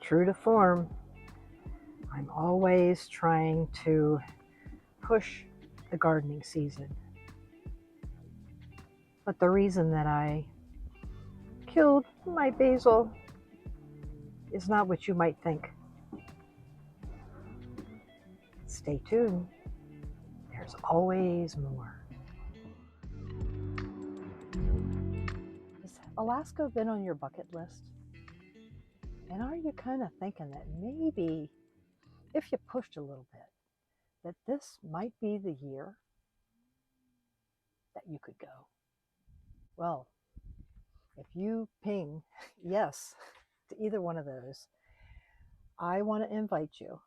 True to form, I'm always trying to push the gardening season. But the reason that I killed my basil is not what you might think. Stay tuned. There's always more. Has Alaska been on your bucket list? And are you kind of thinking that maybe if you pushed a little bit, that this might be the year that you could go? Well, if you ping yes to either one of those, I want to invite you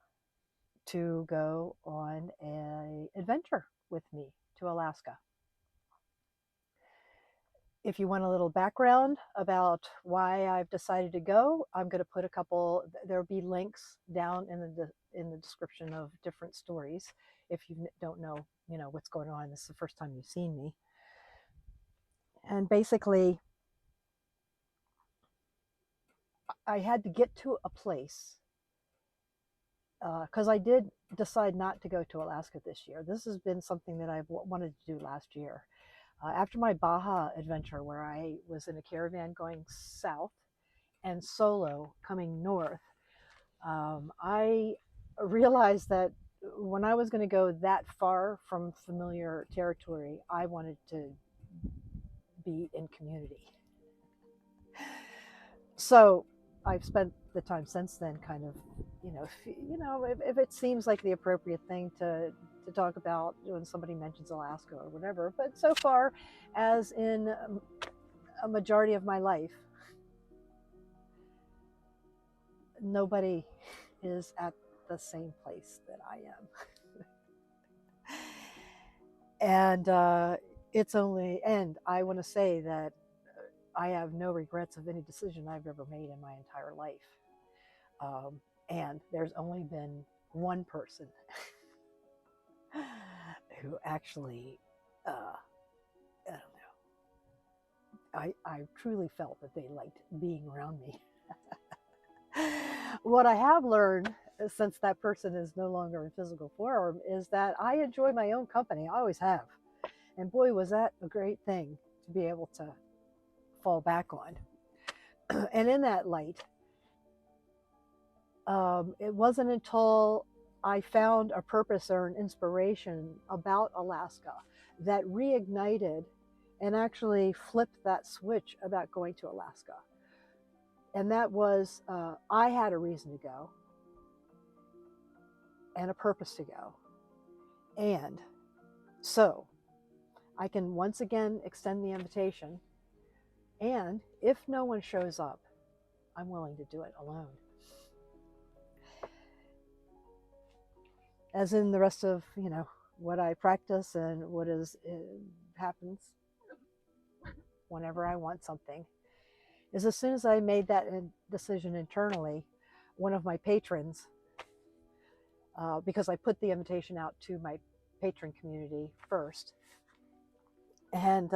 to go on an adventure with me to Alaska. If you want a little background about why I've decided to go, I'm going to put a couple. There'll be links down in the description of different stories. If you don't know, what's going on, this is the first time you've seen me. And basically, I had to get to a place because I did decide not to go to Alaska this year. This has been something that I've wanted to do last year. After my Baja adventure, where I was in a caravan going south and solo coming north, I realized that when I was going to go that far from familiar territory, I wanted to be in community. So I've spent the time since then kind of, if it seems like the appropriate thing to talk about when somebody mentions Alaska or whatever. But so far, as in a majority of my life, nobody is at the same place that I am. And I want to say that I have no regrets of any decision I've ever made in my entire life. And there's only been one person who actually, I don't know, I truly felt that they liked being around me. What I have learned since that person is no longer in physical form is that I enjoy my own company. I always have. And boy, was that a great thing to be able to fall back on. And in that light, it wasn't until I found a purpose or an inspiration about Alaska that reignited and actually flipped that switch about going to Alaska. And that was, I had a reason to go and a purpose to go. And so I can once again extend the invitation. And if no one shows up, I'm willing to do it alone. As in the rest of, what I practice and what happens whenever I want something, is as soon as I made that decision internally, one of my patrons, because I put the invitation out to my patron community first, and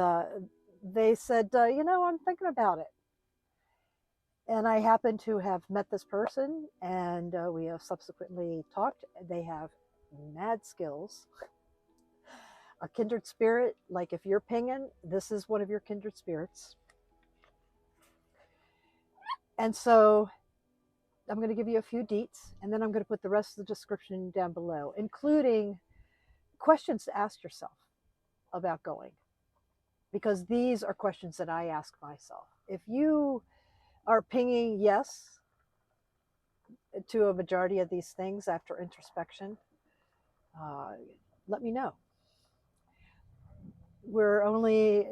they said, I'm thinking about it. And I happen to have met this person, and we have subsequently talked. They have mad skills, a kindred spirit. Like if you're pinging, this is one of your kindred spirits. And so I'm going to give you a few deets, and then I'm going to put the rest of the description down below, including questions to ask yourself about going, because these are questions that I ask myself. If you are pinging yes to a majority of these things after introspection, let me know. We're only,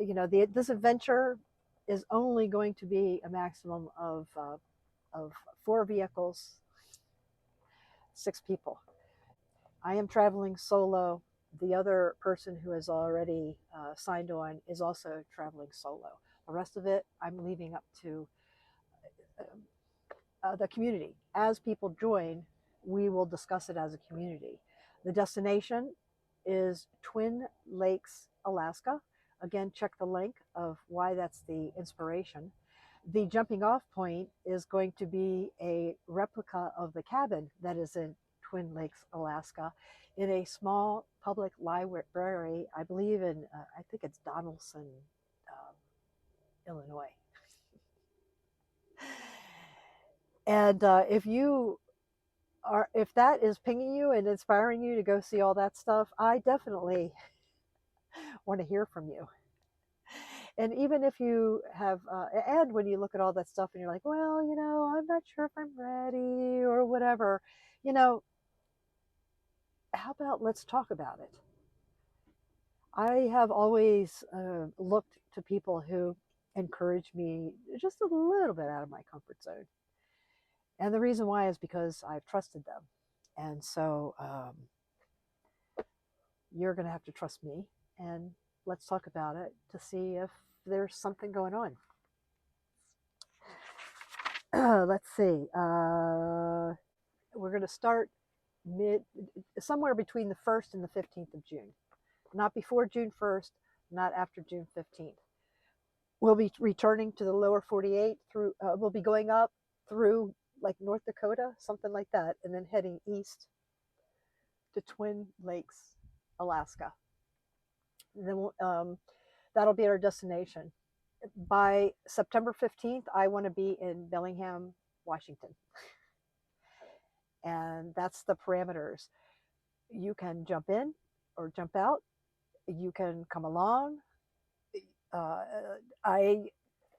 this adventure is only going to be a maximum of 4 vehicles, 6 people. I am traveling solo. The other person who has already signed on is also traveling solo. The rest of it, I'm leaving up to the community. As people join, we will discuss it as a community. The destination is Twin Lakes, Alaska. Again, check the link of why that's the inspiration. The jumping off point is going to be a replica of the cabin that is in Twin Lakes, Alaska, in a small public library, I believe in, I think it's Donaldson, Illinois. And if that is pinging you and inspiring you to go see all that stuff, I definitely want to hear from you. And even if you have, and when you look at all that stuff and you're like, well, I'm not sure if I'm ready or whatever, you know, how about let's talk about it? I have always looked to people who encourage me just a little bit out of my comfort zone. And the reason why is because I've trusted them. And so you're going to have to trust me. And let's talk about it to see if there's something going on. Let's see. We're going to start somewhere between the 1st and the 15th of June. Not before June 1st, not after June 15th. We'll be returning to the lower 48 through, we'll be going up through like North Dakota, something like that, and then heading east to Twin Lakes, Alaska. And then that'll be our destination. By September 15th, I want to be in Bellingham, Washington. And that's the parameters. You can jump in or jump out. You can come along.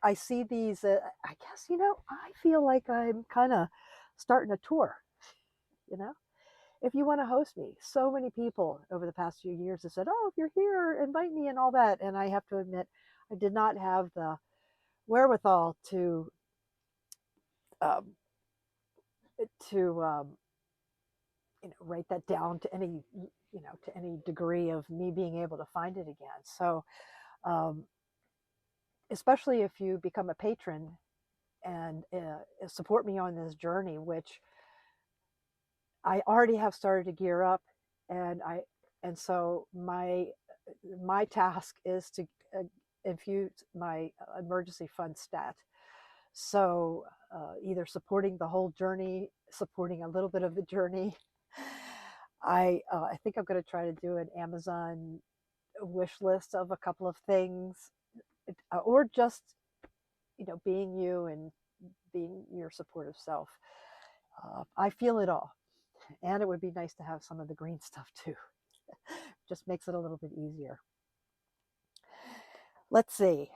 I see these, I guess, I feel like I'm kind of starting a tour, if you want to host me. So many people over the past few years have said, oh, if you're here, invite me and all that. And I have to admit, I did not have the wherewithal to write that down to any, to any degree of me being able to find it again. So, especially if you become a patron and support me on this journey, which I already have started to gear up, and so my task is to infuse my emergency fund stat. So either supporting the whole journey, supporting a little bit of the journey. I think I'm going to try to do an Amazon wish list of a couple of things, or just being you and being your supportive self. I feel it all, and it would be nice to have some of the green stuff too. Just makes it a little bit easier. Let's see,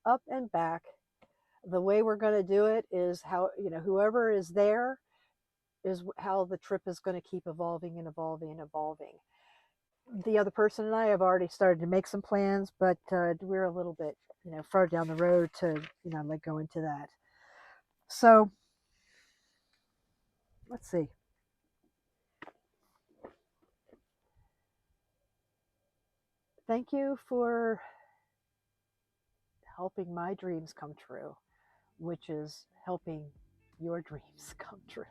up and back. The way we're going to do it is how, whoever is there is how the trip is going to keep evolving and evolving and evolving. The other person and I have already started to make some plans, but we're a little bit, far down the road to, like go into that. So let's see. Thank you for helping my dreams come true, which is helping your dreams come true.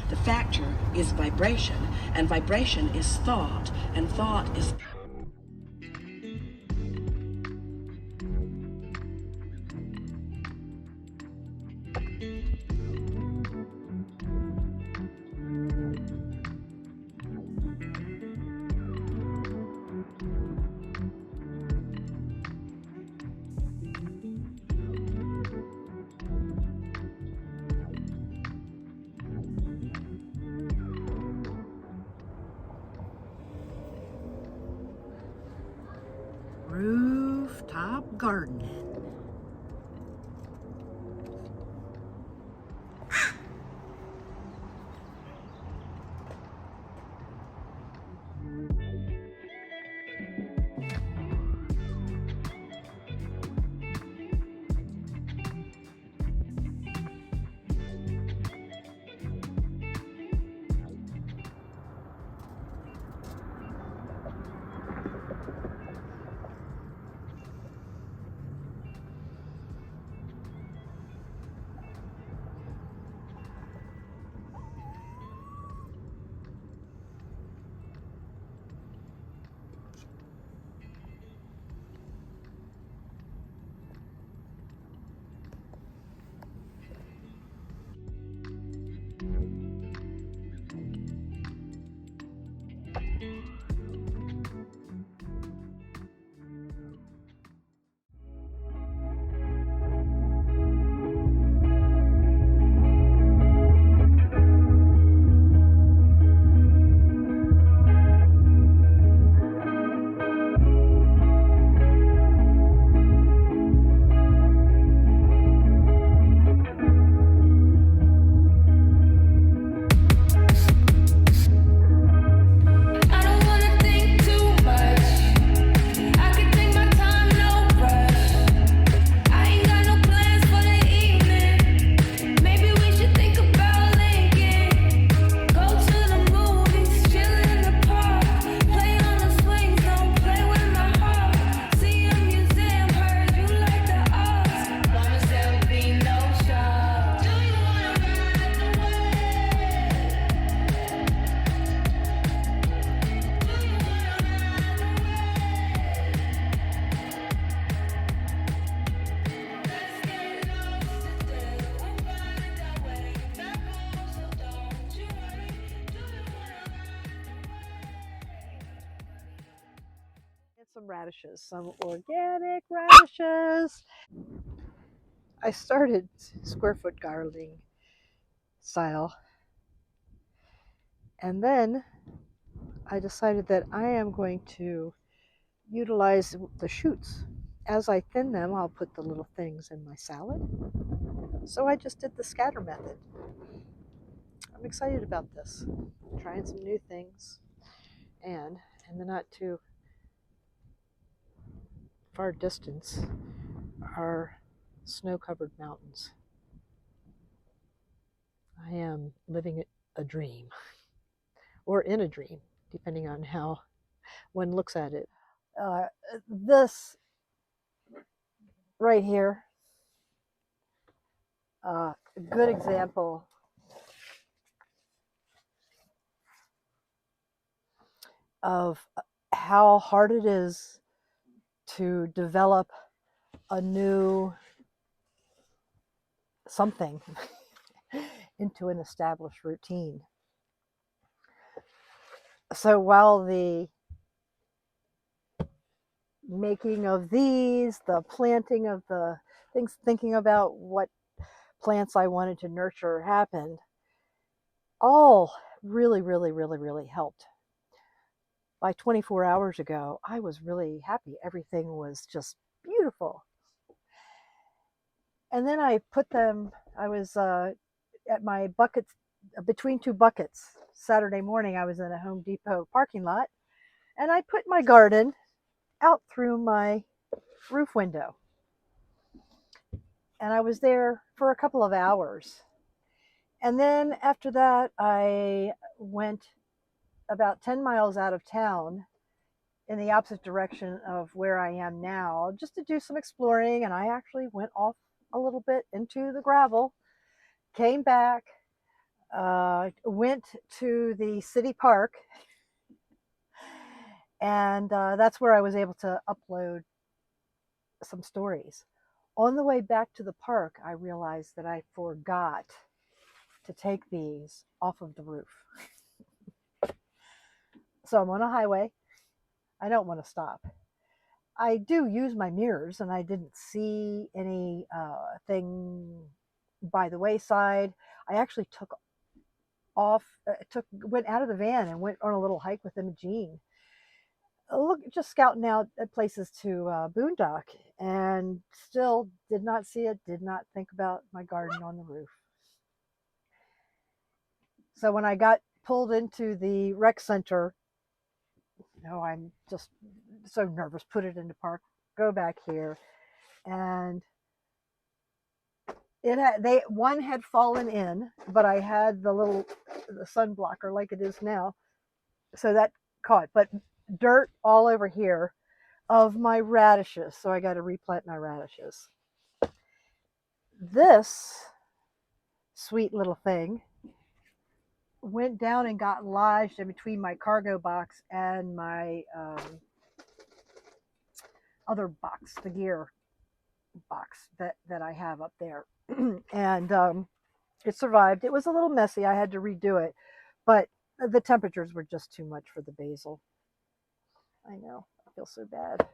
The factor is vibration, and vibration is thought, and thought is radishes, some organic radishes. I started square foot gardening style, and then I decided that I am going to utilize the shoots. As I thin them, I'll put the little things in my salad. So I just did the scatter method. I'm excited about this. Trying some new things, and in the not too far distance are snow-covered mountains. I am living a dream, or in a dream, depending on how one looks at it. Uh, this right here, a good example of how hard it is to develop a new something into an established routine. So while the making of these, the planting of the things, thinking about what plants I wanted to nurture happened, all really, really, really, really helped. By 24 hours ago, I was really happy. Everything was just beautiful. And then I put them, I was at my buckets, between two buckets. Saturday morning, I was in a Home Depot parking lot, and I put my garden out through my roof window. And I was there for a couple of hours. And then after that, I went about 10 miles out of town in the opposite direction of where I am now, just to do some exploring. And I actually went off a little bit into the gravel, came back, went to the city park, and that's where I was able to upload some stories. On the way back to the park, I realized that I forgot to take these off of the roof. So I'm on a highway. I don't want to stop. I do use my mirrors, and I didn't see any thing by the wayside. I actually went out of the van and went on a little hike with Imogene. Look, just scouting out at places to boondock, and still did not see it. Did not think about my garden on the roof. So when I got pulled into the rec center, I'm just so nervous. Put it in the park. Go back here, and one had fallen in, but I had the sun blocker like it is now, so that caught. But dirt all over here of my radishes, so I got to replant my radishes. This sweet little thing went down and got lodged in between my cargo box and my other box, the gear box that I have up there. And it survived. It was a little messy. I had to redo it, but the temperatures were just too much for the basil. I know. I feel so bad.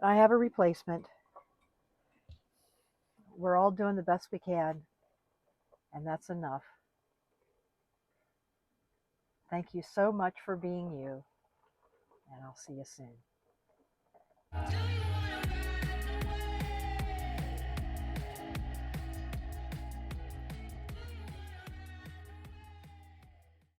I have a replacement. We're all doing the best we can, and that's enough. Thank you so much for being you, and I'll see you soon.